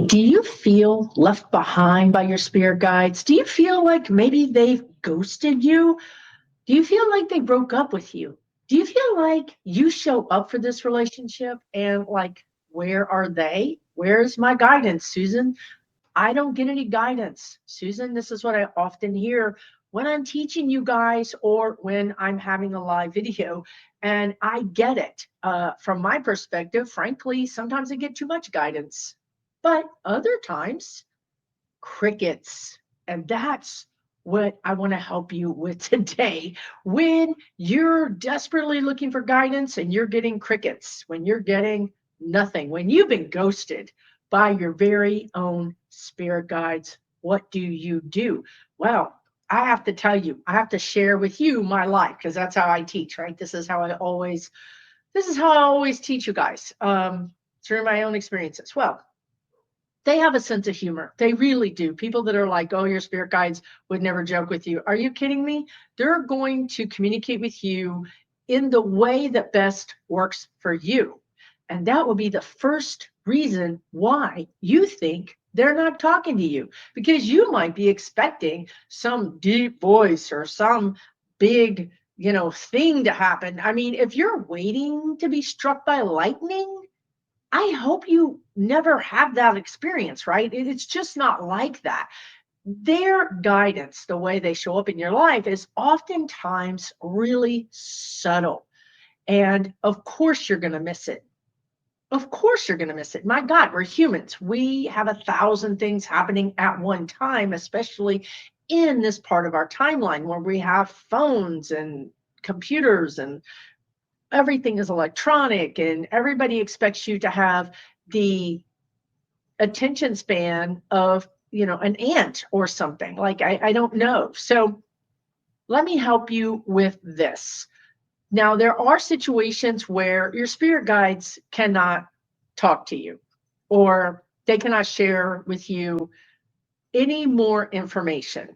Do you feel left behind by your spirit guides? Do you feel like maybe they've ghosted you? Do you feel like they broke up with you? Do you feel like you show up for this relationship and like, where are they? Where's my guidance, Susan? I don't get any guidance. Susan, this is what I often hear when I'm teaching you guys or when I'm having a live video. And I get it. From my perspective, frankly, sometimes I get too much guidance, but other times, crickets. And that's what I want to help you with today. When you're desperately looking for guidance and you're getting crickets, when you're getting nothing, when you've been ghosted by your very own spirit guides, what do you do? Well, I have to tell you, I have to share with you my life because that's how I teach, right? This is how I always teach you guys through my own experiences. Well, they have a sense of humor. They really do. People that are like, oh, your spirit guides would never joke with you. Are you kidding me? They're going to communicate with you in the way that best works for you. And that will be the first reason why you think they're not talking to you, because you might be expecting some deep voice or some big, thing to happen. I mean, if you're waiting to be struck by lightning, I hope you never have that experience, right? It's just not like that. Their guidance, the way they show up in your life, is oftentimes really subtle. And of course, you're going to miss it. Of course, you're going to miss it. My God, we're humans. We have 1,000 things happening at one time, especially in this part of our timeline where we have phones and computers and everything is electronic and everybody expects you to have the attention span of an ant or something. Like I don't know. So let me help you with this. Now, there are situations where your spirit guides cannot talk to you or they cannot share with you any more information.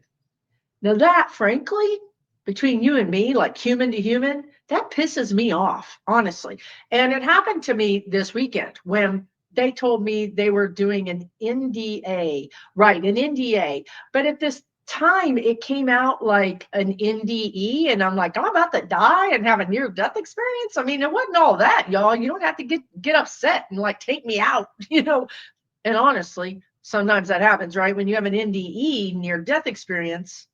Now, that, frankly, between you and me, like human to human, that pisses me off, honestly. And it happened to me this weekend when they told me they were doing an NDA, right? An NDA. But at this time, it came out like an NDE. And I'm like, I'm about to die and have a near death experience. I mean, it wasn't all that, y'all. You don't have to get upset and like take me out, And honestly, sometimes that happens, right? When you have an NDE, near death experience,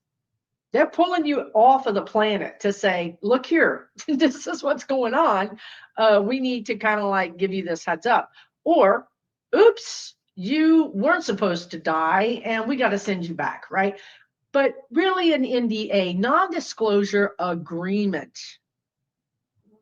they're pulling you off of the planet to say, look here, this is what's going on. We need to kind of like give you this heads up. Or, oops, you weren't supposed to die and we got to send you back, right? But really an NDA, non-disclosure agreement.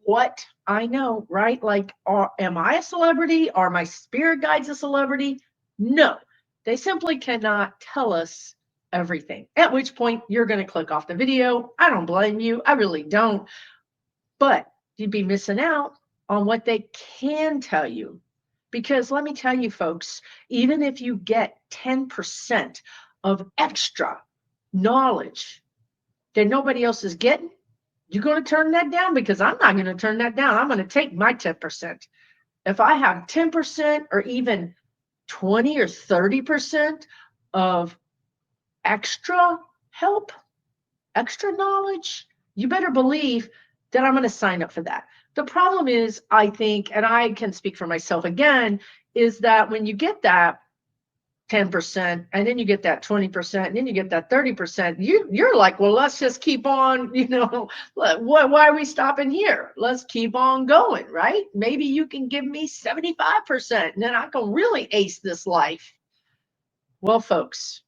What? I know, right? Like, am I a celebrity? Are my spirit guides a celebrity? No, they simply cannot tell us everything, at which point you're going to click off the video. I don't blame you. I really don't. But you'd be missing out on what they can tell you. Because let me tell you, folks, even if you get 10% of extra knowledge that nobody else is getting, you're going to turn that down, because I'm not going to turn that down. I'm going to take my 10%. If I have 10% or even 20 or 30% of extra help, extra knowledge, you better believe that I'm going to sign up for that. The problem is, I think, and I can speak for myself again, is that when you get that 10% and then you get that 20% and then you get that 30%, you're like, well, let's just keep on, why are we stopping here? Let's keep on going, right? Maybe you can give me 75% and then I can really ace this life. Well, folks,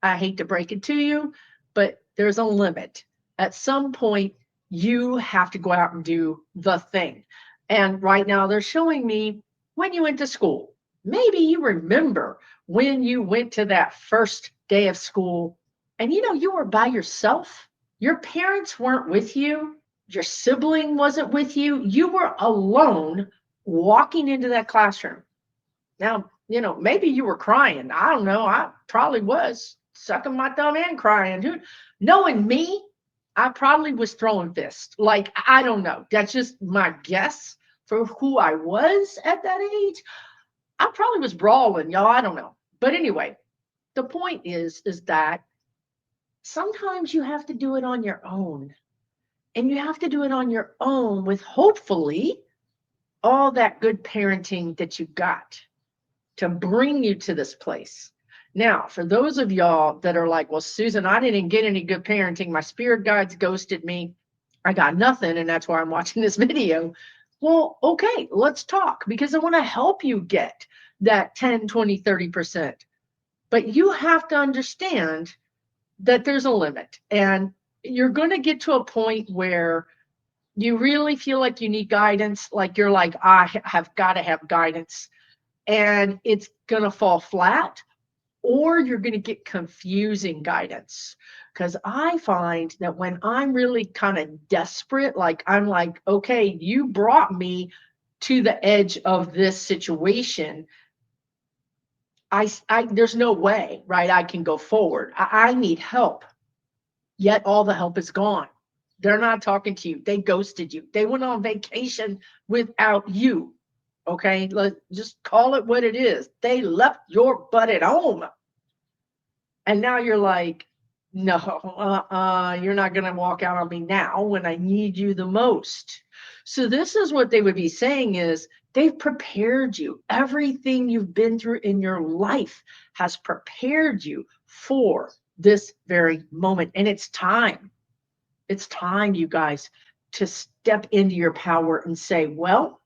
I hate to break it to you, but there's a limit. At some point, you have to go out and do the thing. And right now they're showing me when you went to school. Maybe you remember when you went to that first day of school and you were by yourself. Your parents weren't with you. Your sibling wasn't with you. You were alone walking into that classroom. Now, maybe you were crying. I don't know. I probably was sucking my thumb and crying. Knowing me, I probably was throwing fists. Like, I don't know. That's just my guess for who I was at that age. I probably was brawling, y'all. I don't know. But anyway, the point is that sometimes you have to do it on your own. And you have to do it on your own with hopefully all that good parenting that you got to bring you to this place. Now, for those of y'all that are like, well, Susan, I didn't get any good parenting. My spirit guides ghosted me. I got nothing. And that's why I'm watching this video. Well, okay, let's talk because I want to help you get that 10, 20, 30%. But you have to understand that there's a limit. And you're going to get to a point where you really feel like you need guidance. Like you're like, I have got to have guidance. And it's going to fall flat, or you're going to get confusing guidance. Because I find that when I'm really kind of desperate, like I'm like, okay, you brought me to the edge of this situation. I there's no way, right? I can go forward. I need help. Yet all the help is gone. They're not talking to you. They ghosted you. They went on vacation without you. Okay, let's just call it what it is. They left your butt at home. And now you're like, no, you're not going to walk out on me now when I need you the most. So this is what they would be saying is they've prepared you. Everything you've been through in your life has prepared you for this very moment. And it's time. It's time, you guys, to step into your power and say, well,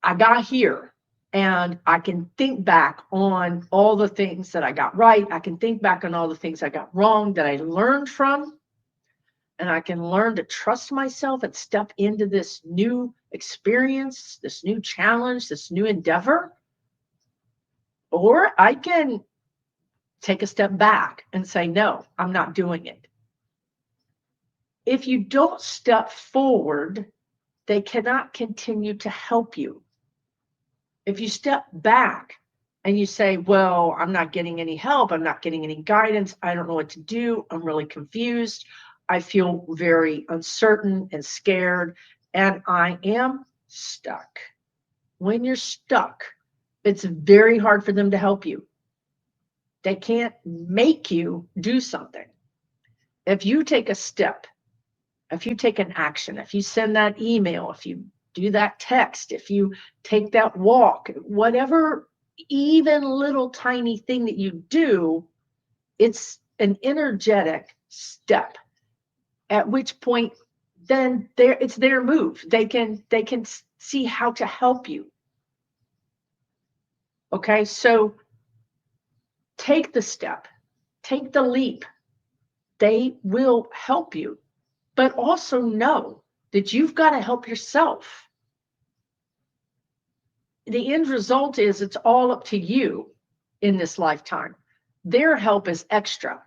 I got here and I can think back on all the things that I got right. I can think back on all the things I got wrong that I learned from. And I can learn to trust myself and step into this new experience, this new challenge, this new endeavor. Or I can take a step back and say, no, I'm not doing it. If you don't step forward, they cannot continue to help you. If you step back and you say, well, I'm not getting any help, I'm not getting any guidance, I don't know what to do, I'm really confused, I feel very uncertain and scared, and I am stuck. When you're stuck, it's very hard for them to help you. They can't make you do something. If you take a step, if you take an action, if you send that email, if you do that text, if you take that walk, whatever even little tiny thing that you do, it's an energetic step. At which point, then it's their move. They can see how to help you. Okay, so take the step, take the leap. They will help you, but also know that you've got to help yourself. The end result is it's all up to you in this lifetime. Their help is extra.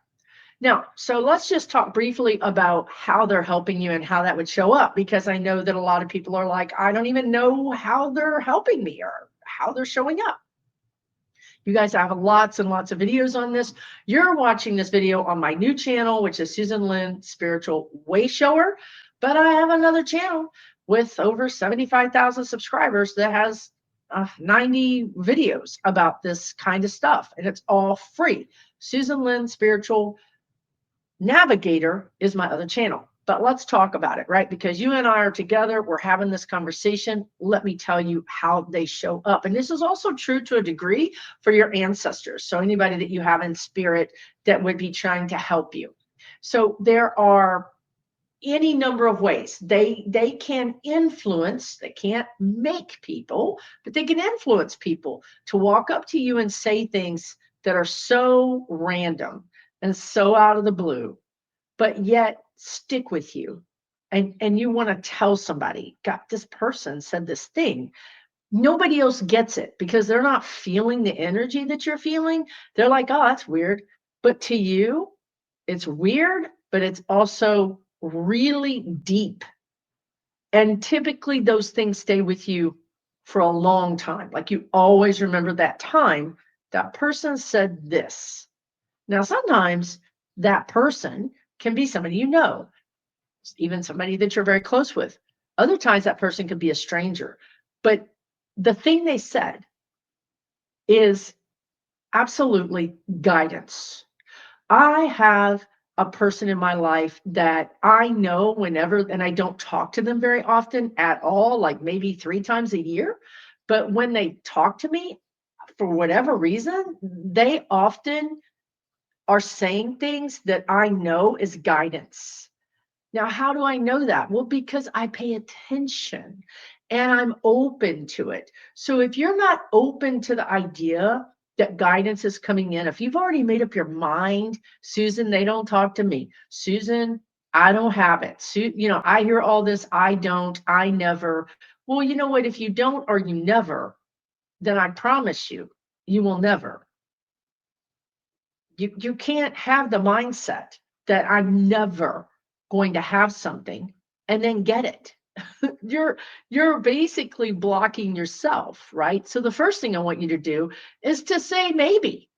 Now, so let's just talk briefly about how they're helping you and how that would show up, because I know that a lot of people are like, I don't even know how they're helping me or how they're showing up. You guys have lots and lots of videos on this. You're watching this video on my new channel, which is Susan Lynn Spiritual Way Shower. But I have another channel with over 75,000 subscribers that has 90 videos about this kind of stuff. And it's all free. Susan Lynn Spiritual Navigator is my other channel. But let's talk about it, right? Because you and I are together, we're having this conversation. Let me tell you how they show up. And this is also true to a degree for your ancestors. So anybody that you have in spirit that would be trying to help you. So there are any number of ways. They can influence, they can't make people, but they can influence people to walk up to you and say things that are so random and so out of the blue, but yet stick with you. And you want to tell somebody, God, this person said this thing. Nobody else gets it because they're not feeling the energy that you're feeling. They're like, oh, that's weird. But to you, it's weird, but it's also really deep. And typically those things stay with you for a long time. Like you always remember that time that person said this. Now, sometimes that person can be somebody you know, even somebody that you're very close with. Other times that person could be a stranger. But the thing they said is absolutely guidance. I have a person in my life that I know whenever, and I don't talk to them very often at all, like maybe 3 times a year. But when they talk to me, for whatever reason, they often are saying things that I know is guidance. Now, how do I know that? Well, because I pay attention and I'm open to it. So if you're not open to the idea that guidance is coming in, if you've already made up your mind, Susan, they don't talk to me. Susan, I don't have it. I hear all this, I don't, I never. Well, you know what? If you don't or you never, then I promise you, you will never. You can't have the mindset that I'm never going to have something and then get it. You're basically blocking yourself, right? So the first thing I want you to do is to say maybe.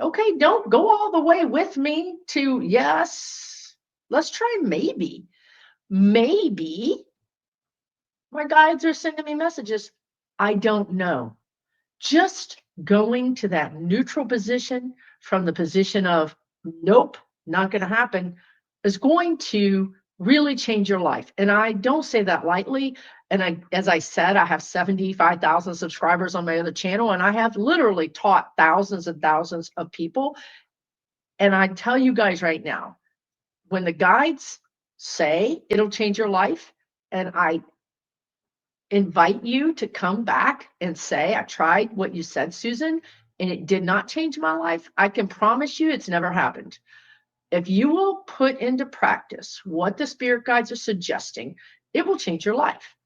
Okay, don't go all the way with me to yes. Let's try maybe. Maybe my guides are sending me messages. I don't know. Just going to that neutral position from the position of nope, not going to happen is going to really change your life. And I don't say that lightly. And as I said, I have 75,000 subscribers on my other channel, and I have literally taught thousands and thousands of people. And I tell you guys right now, when the guides say it'll change your life, and I invite you to come back and say, I tried what you said, Susan, and it did not change my life, I can promise you it's never happened. If you will put into practice what the spirit guides are suggesting, it will change your life.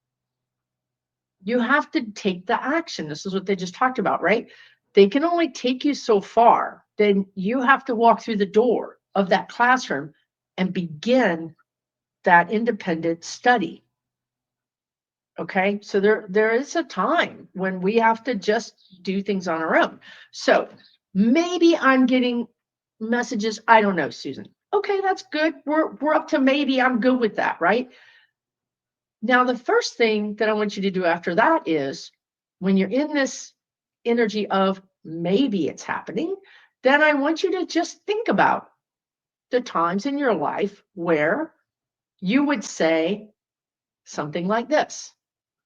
You have to take the action. This is what they just talked about, right? They can only take you so far. Then you have to walk through the door of that classroom and begin that independent study. Okay, so there is a time when we have to just do things on our own. So maybe I'm getting messages. I don't know, Susan. Okay, that's good. We're up to maybe. I'm good with that, right? Now, the first thing that I want you to do after that is when you're in this energy of maybe it's happening, then I want you to just think about the times in your life where you would say something like this.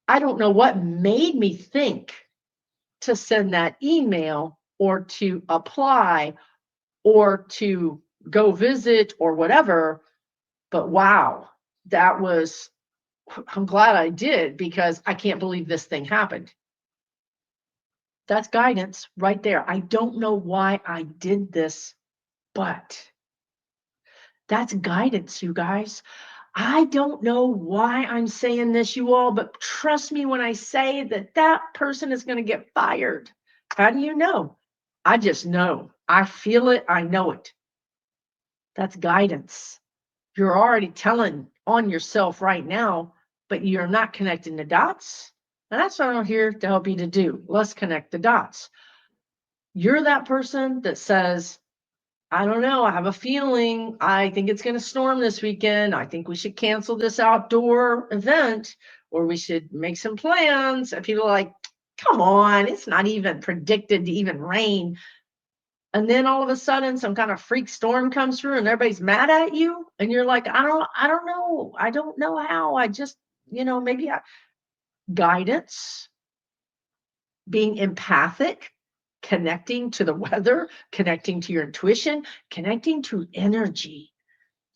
I don't know what made me think to send that email or to apply or to go visit or whatever. But wow, I'm glad I did because I can't believe this thing happened. That's guidance right there. I don't know why I did this, but that's guidance, you guys. I don't know why I'm saying this, you all, but trust me when I say that that person is going to get fired. How do you know? I just know. I feel it. I know it. That's guidance. You're already telling on yourself right now, but you're not connecting the dots. And that's what I'm here to help you to do. Let's connect the dots. You're that person that says, I don't know. I have a feeling. I think it's going to storm this weekend. I think we should cancel this outdoor event or we should make some plans. And people are like, come on, it's not even predicted to even rain. And then all of a sudden some kind of freak storm comes through and everybody's mad at you. And you're like, I don't know. I don't know how. I just, maybe guidance, being empathic, connecting to the weather, connecting to your intuition, connecting to energy.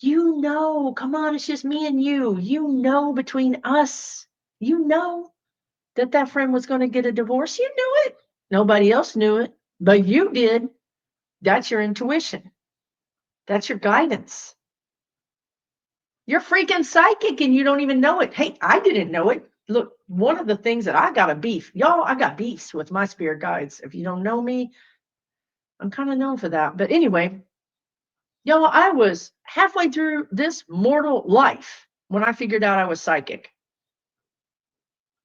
Come on, it's just me and you. Between us, that friend was going to get a divorce. You knew it. Nobody else knew it, but you did. That's your intuition. That's your guidance. You're freaking psychic and you don't even know it. Hey, I didn't know it. Look, one of the things that I got a beef, y'all, I got beefs with my spirit guides. If you don't know me, I'm kind of known for that. But anyway, y'all, I was halfway through this mortal life when I figured out I was psychic.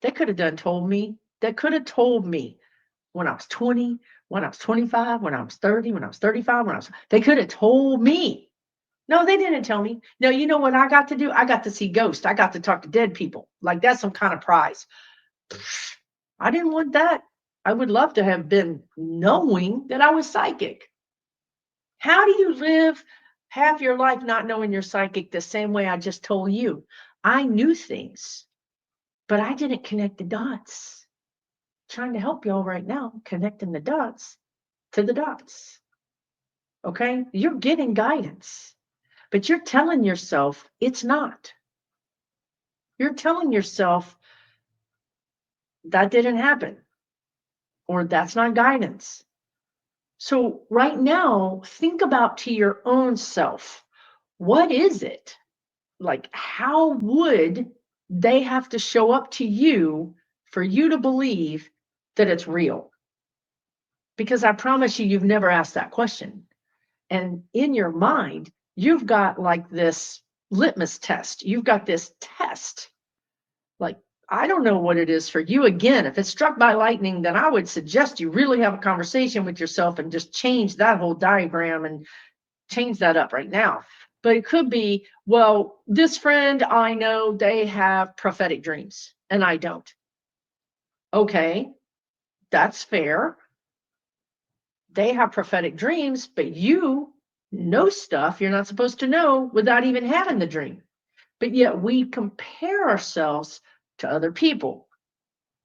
They could have told me. They could have told me when I was 20, when I was 25, when I was 30, when I was 35, they could have told me. No, they didn't tell me. No, you know what I got to do? I got to see ghosts. I got to talk to dead people. Like that's some kind of prize. I didn't want that. I would love to have been knowing that I was psychic. How do you live half your life not knowing you're psychic the same way I just told you? I knew things, but I didn't connect the dots. Trying to help y'all right now, connecting the dots to the dots. Okay? You're getting guidance, but you're telling yourself it's not. You're telling yourself that didn't happen or that's not guidance. So, right now, think about to your own self. What is it? Like, how would they have to show up to you for you to believe that it's real? Because I promise you, you've never asked that question. And in your mind, you've got like this litmus test. You've got this test. Like, I don't know what it is for you. Again, if it's struck by lightning, then I would suggest you really have a conversation with yourself and just change that whole diagram and change that up right now. But it could be, well, this friend I know, they have prophetic dreams and I don't. Okay, that's fair. They have prophetic dreams, but you know stuff you're not supposed to know without even having the dream. But yet we compare ourselves to other people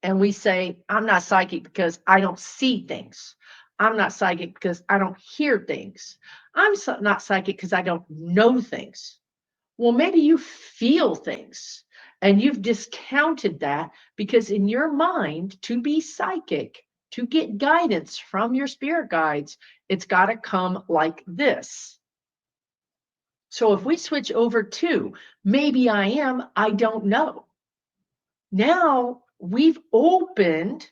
and we say, I'm not psychic because I don't see things. I'm not psychic because I don't hear things. I'm not psychic because I don't know things. Well, maybe you feel things and you've discounted that because in your mind, to be psychic, to get guidance from your spirit guides, it's got to come like this. So if we switch over to maybe I am, I don't know. Now we've opened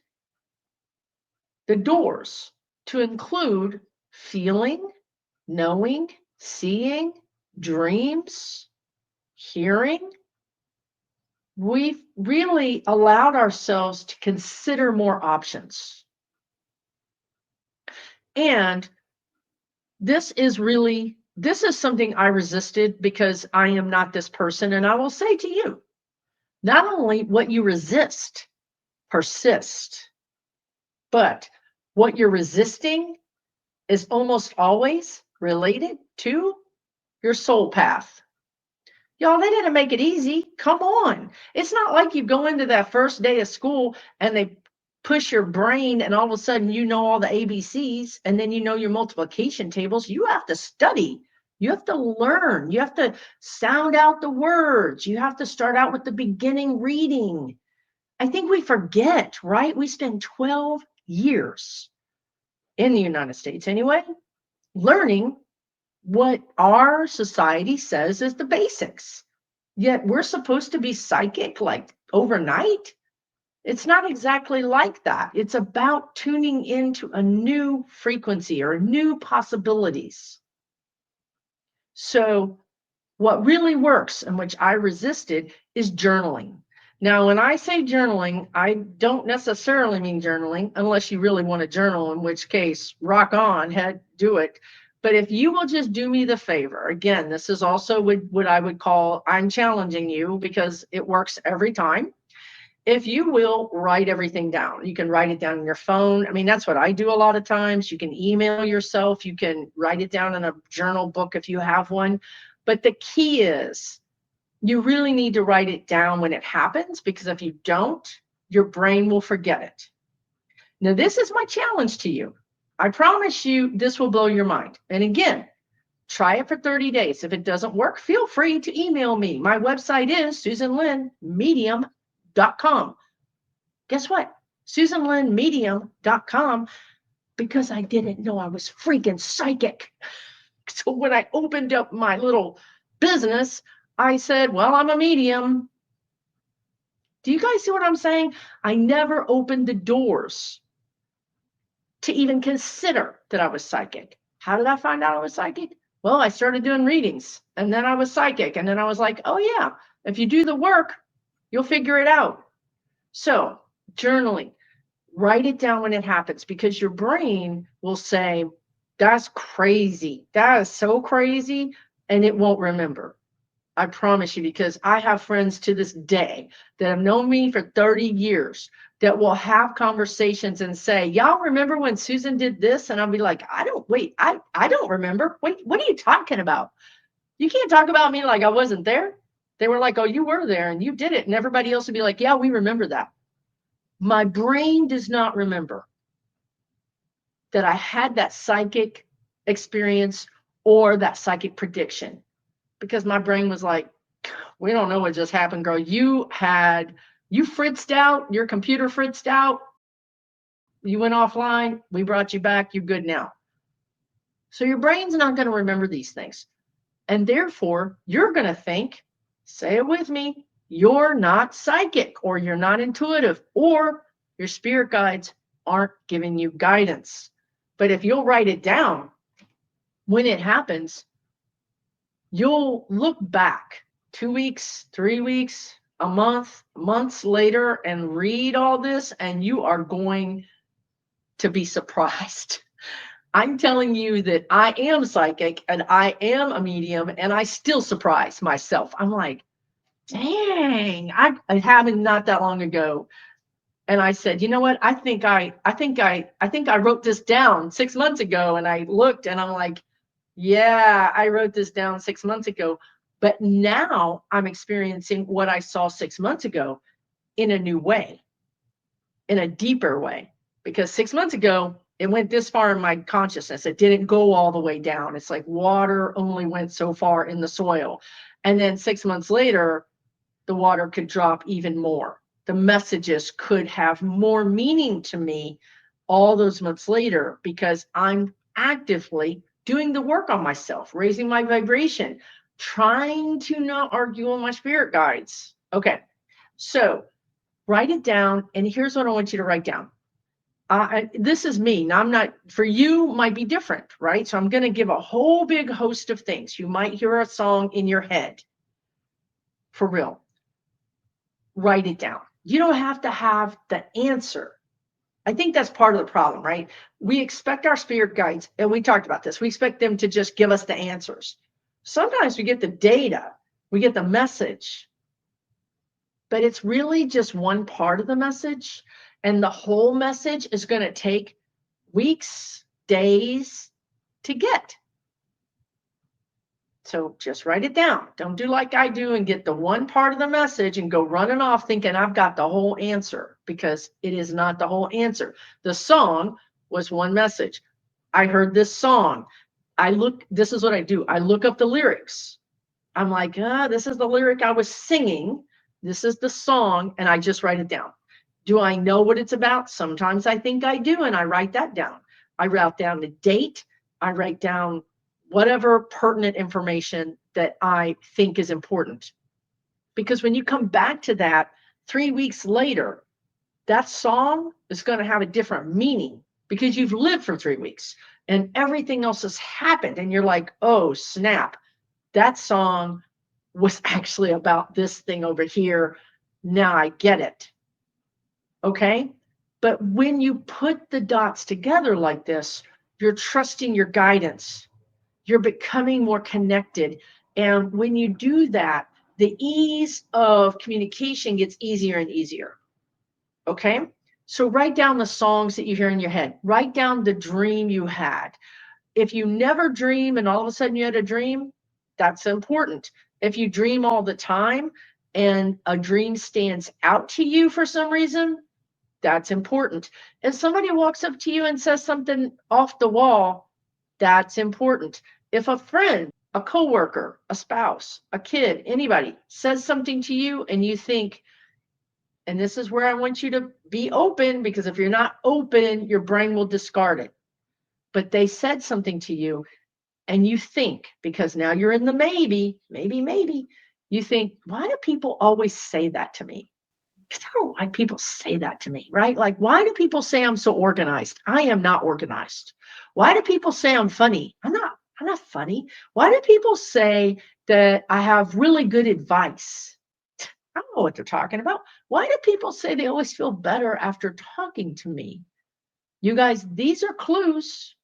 the doors to include feeling, knowing, seeing, dreams, hearing. We've really allowed ourselves to consider more options. And this is something I resisted because I am not this person. And I will say to you, not only what you resist persist, but what you're resisting is almost always related to your soul path. Y'all, they didn't make it easy. Come on. It's not like you go into that first day of school and they push your brain and all of a sudden you know all the ABCs and then you know your multiplication tables. You have to study. You have to learn. You have to sound out the words. You have to start out with the beginning reading. I think we forget, right? We spend 12 years in the United States anyway, learning what our society says is the basics. Yet we're supposed to be psychic like overnight. It's not exactly like that. It's about tuning into a new frequency or new possibilities. So what really works and which I resisted is journaling. Now, when I say journaling, I don't necessarily mean journaling unless you really want to journal, in which case, rock on, do it. But if you will just do me the favor, again, this is also what I would call, I'm challenging you because it works every time. If you will write everything down, you can write it down on your phone. I mean, that's what I do a lot of times. You can email yourself. You can write it down in a journal book if you have one. But the key is you really need to write it down when it happens, because if you don't, your brain will forget it. Now, this is my challenge to you. I promise you this will blow your mind. And again, try it for 30 days. If it doesn't work, feel free to email me. My website is SusanLynnMedium.com. Guess what? SusanLynnMedium.com, because I didn't know I was freaking psychic. So when I opened up my little business, I said, well, I'm a medium. Do you guys see what I'm saying? I never opened the doors to even consider that I was psychic. How did I find out I was psychic? Well, I started doing readings and then I was psychic. And then I was like, oh yeah, if you do the work, you'll figure it out. So journaling, write it down when it happens, because your brain will say, that's crazy. That is so crazy. And it won't remember. I promise you, because I have friends to this day that have known me for 30 years that will have conversations and say, y'all remember when Susan did this? And I'll be like, I don't remember. Wait, what are you talking about? You can't talk about me like I wasn't there. They were like, oh, you were there and you did it. And everybody else would be like, yeah, we remember that. My brain does not remember that I had that psychic experience or that psychic prediction, because my brain was like, we don't know what just happened, girl. You fritzed out, your computer fritzed out, you went offline, we brought you back, you're good now. So your brain's not going to remember these things. And therefore, you're going to think, say it with me, you're not psychic, or you're not intuitive, or your spirit guides aren't giving you guidance. But if you'll write it down, when it happens, you'll look back 2 weeks, 3 weeks, a month, months later, and read all this, and you are going to be surprised. I'm telling you that I am psychic and I am a medium, and I still surprise myself. I'm like, dang, I happened not that long ago. And I said, you know what? I think I wrote this down 6 months ago. And I looked and I'm like, yeah, I wrote this down 6 months ago. But now I'm experiencing what I saw 6 months ago in a new way, in a deeper way. Because 6 months ago, it went this far in my consciousness. It didn't go all the way down. It's like water only went so far in the soil. And then 6 months later, the water could drop even more. The messages could have more meaning to me all those months later, because I'm actively doing the work on myself, raising my vibration, trying to not argue with my spirit guides. Okay, so write it down. And here's what I want you to write down. This is me. Now, I'm not, for you, might be different, right? So I'm going to give a whole big host of things. You might hear a song in your head. For real. Write it down. You don't have to have the answer. I think that's part of the problem, right? We expect our spirit guides, and we talked about this, we expect them to just give us the answers. Sometimes we get the data, we get the message, but it's really just one part of the message. And the whole message is going to take weeks, days to get. So just write it down. Don't do like I do and get the one part of the message and go running off thinking I've got the whole answer, because it is not the whole answer. The song was one message. I heard this song. This is what I do. I look up the lyrics. I'm like, this is the lyric I was singing. This is the song. And I just write it down. Do I know what it's about? Sometimes I think I do, and I write that down. I write down the date. I write down whatever pertinent information that I think is important. Because when you come back to that 3 weeks later, that song is going to have a different meaning, because you've lived for 3 weeks and everything else has happened. And you're like, oh, snap. That song was actually about this thing over here. Now I get it. Okay. But when you put the dots together like this, you're trusting your guidance. You're becoming more connected. And when you do that, the ease of communication gets easier and easier. Okay? So write down the songs that you hear in your head. Write down the dream you had. If you never dream and all of a sudden you had a dream, that's important. If you dream all the time and a dream stands out to you for some reason, that's important. If somebody walks up to you and says something off the wall, that's important. If a friend, a coworker, a spouse, a kid, anybody says something to you and you think, and this is where I want you to be open, because if you're not open, your brain will discard it. But they said something to you and you think, because now you're in the maybe, you think, why do people always say that to me? Because I don't like people say that to me, right? Like, why do people say I'm so organized? I am not organized. Why do people say I'm funny? I'm not funny. Why do people say that I have really good advice? I don't know what they're talking about. Why do people say they always feel better after talking to me? You guys, these are clues.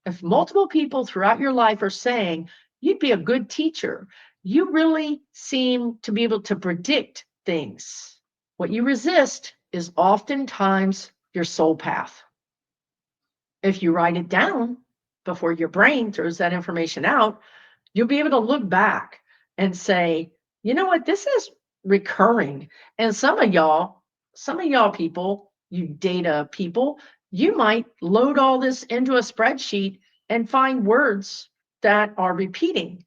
If multiple people throughout your life are saying you'd be a good teacher, You really seem to be able to predict things. What you resist is oftentimes your soul path. If you write it down before your brain throws that information out, you'll be able to look back and say, you know what, this is recurring. And some of y'all people, you data people, you might load all this into a spreadsheet and find words that are repeating.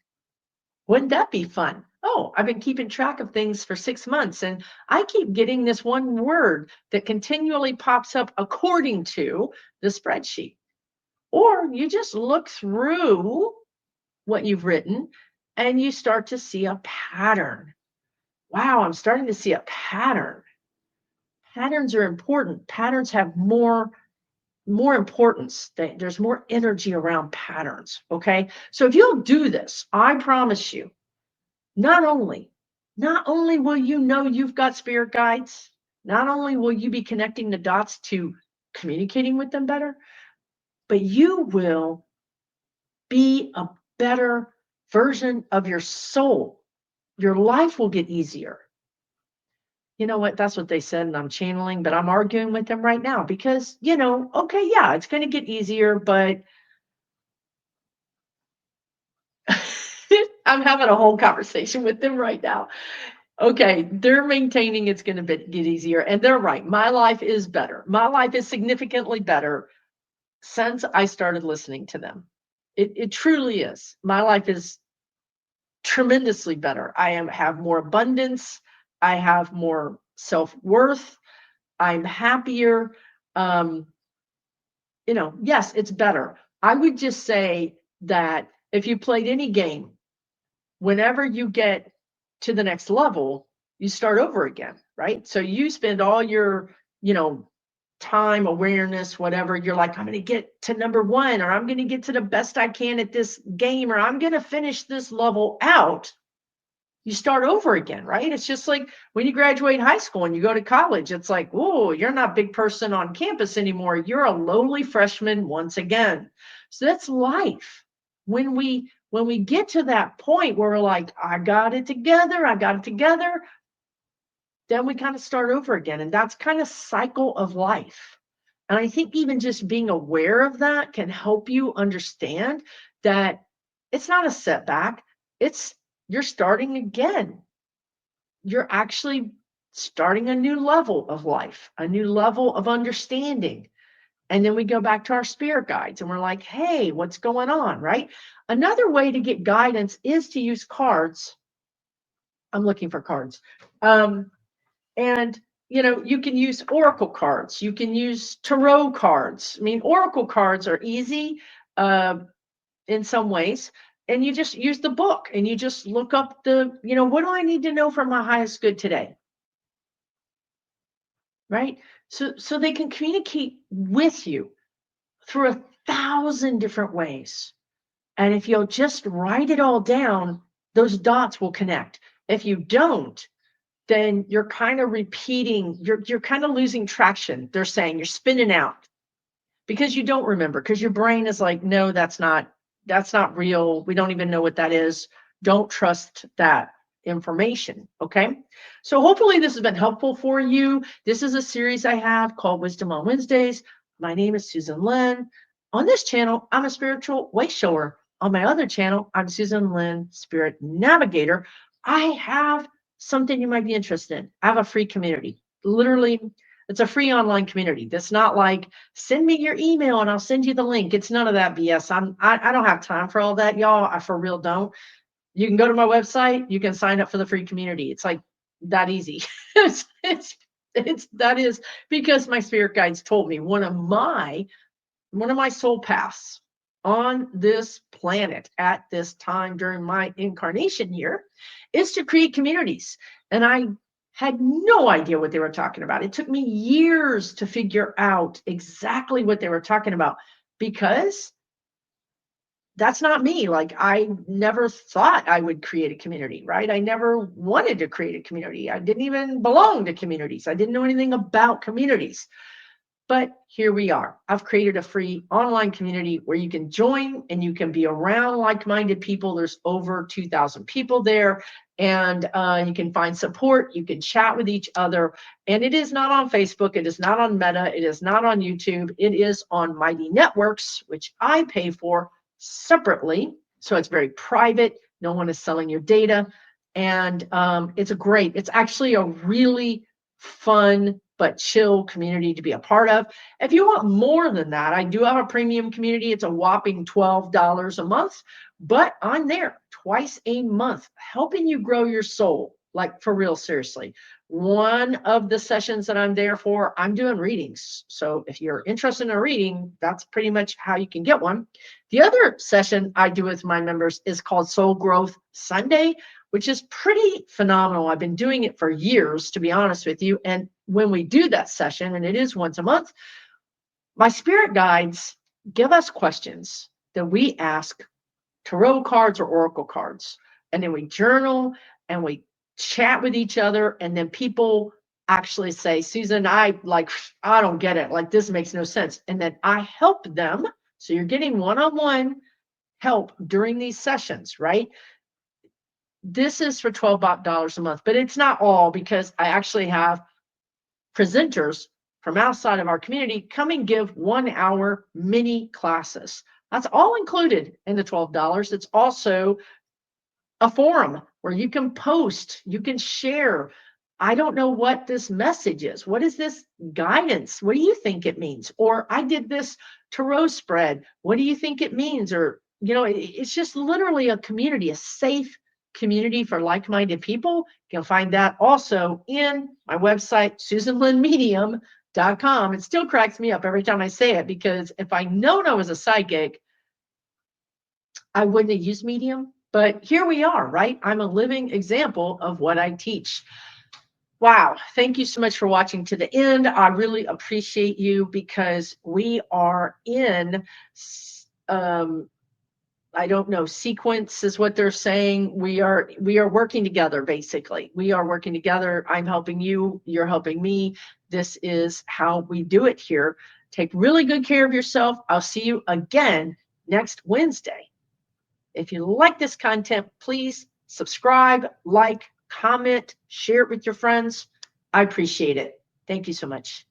Wouldn't that be fun? Oh, I've been keeping track of things for 6 months and I keep getting this one word that continually pops up according to the spreadsheet. Or you just look through what you've written and you start to see a pattern. Wow, I'm starting to see a pattern. Patterns are important. Patterns have more importance. There's more energy around patterns. Okay. So if you'll do this, I promise you, not only will you know you've got spirit guides, not only will you be connecting the dots to communicating with them better, but you will be a better version of your soul. Your life will get easier. You know what? That's what they said, and I'm channeling, but I'm arguing with them right now because, okay, yeah, it's going to get easier, but I'm having a whole conversation with them right now. Okay, they're maintaining it's going to get easier, and they're right. My life is better. My life is significantly better since I started listening to them. It truly is. My life is tremendously better. Have more abundance. I have more self-worth. I'm happier. Um, yes, it's better. I would just say that if you played any game, whenever you get to the next level, you start over again, right? So you spend all your, time, awareness, whatever. You're like, I'm going to get to number one, or I'm going to get to the best I can at this game, or I'm going to finish this level out. You start over again, right? It's just like when you graduate high school and you go to college, it's like, oh, you're not a big person on campus anymore. You're a lowly freshman once again. So that's life. When we get to that point where we're like, I got it together, then we kind of start over again. And that's kind of cycle of life. And I think even just being aware of that can help you understand that it's not a setback. You're starting again. You're actually starting a new level of life, a new level of understanding. And then we go back to our spirit guides and we're like, hey, what's going on, right? Another way to get guidance is to use cards. I'm looking for cards. And you can use oracle cards. You can use tarot cards. I mean, oracle cards are easy in some ways. And you just use the book and you just look up what do I need to know for my highest good today? Right? So they can communicate with you through 1,000 different ways. And if you'll just write it all down, those dots will connect. If you don't, then you're kind of repeating, you're kind of losing traction. They're saying you're spinning out because you don't remember, because your brain is like, no, that's not real. We don't even know what that is. Don't trust that information. Okay. So hopefully this has been helpful for you. This is a series I have called Wisdom on Wednesdays. My name is Susan Lynn. On this channel, I'm a spiritual way shower. On my other channel, I'm Susan Lynn, Spirit Navigator. I have something you might be interested in. I have a free community. Literally, it's a free online community. That's not like, send me your email and I'll send you the link. It's none of that BS. I don't have time for all that, y'all. I for real don't. You can go to my website. You can sign up for the free community. It's like that easy. That is because my spirit guides told me one of my soul paths on this planet at this time during my incarnation here is to create communities. And I had no idea what they were talking about. It took me years to figure out exactly what they were talking about because that's not me. Like, I never thought I would create a community, right? I never wanted to create a community. I didn't even belong to communities. I didn't know anything about communities. But here we are. I've created a free online community where you can join and you can be around like-minded people. There's over 2,000 people there, and you can find support. You can chat with each other. And it is not on Facebook. It is not on Meta. It is not on YouTube. It is on Mighty Networks, which I pay for separately. So it's very private. No one is selling your data. And it's actually a really fun but chill community to be a part of. If you want more than that, I do have a premium community. It's a whopping $12 a month, but I'm there twice a month helping you grow your soul, like for real, seriously. One of the sessions that I'm there for, I'm doing readings. So if you're interested in a reading, that's pretty much how you can get one. The other session I do with my members is called Soul Growth Sunday, which is pretty phenomenal. I've been doing it for years, to be honest with you. And when we do that session, and it is once a month, my spirit guides give us questions that we ask tarot cards or oracle cards. And then we journal and we chat with each other. And then people actually say, Susan, I don't get it. Like, this makes no sense. And then I help them. So you're getting one-on-one help during these sessions, right? This is for $12 a month, but it's not all, because I actually have presenters from outside of our community come and give 1 hour mini classes. That's all included in the $12. It's also a forum where you can post, you can share. I don't know what this message is. What is this guidance? What do you think it means? Or I did this tarot spread. What do you think it means? Or, it's just literally a community, a safe community for like-minded people. You'll find that also in my website, SusanLynnMedium.com. It still cracks me up every time I say it, because if I known I was a psychic, I wouldn't have used Medium. But here we are, right? I'm a living example of what I teach. Wow. Thank you so much for watching to the end. I really appreciate you, because we are in, I don't know, sequence is what they're saying. We are working together, basically. We are working together. I'm helping you. You're helping me. This is how we do it here. Take really good care of yourself. I'll see you again next Wednesday. If you like this content, please subscribe, like, comment, share it with your friends. I appreciate it. Thank you so much.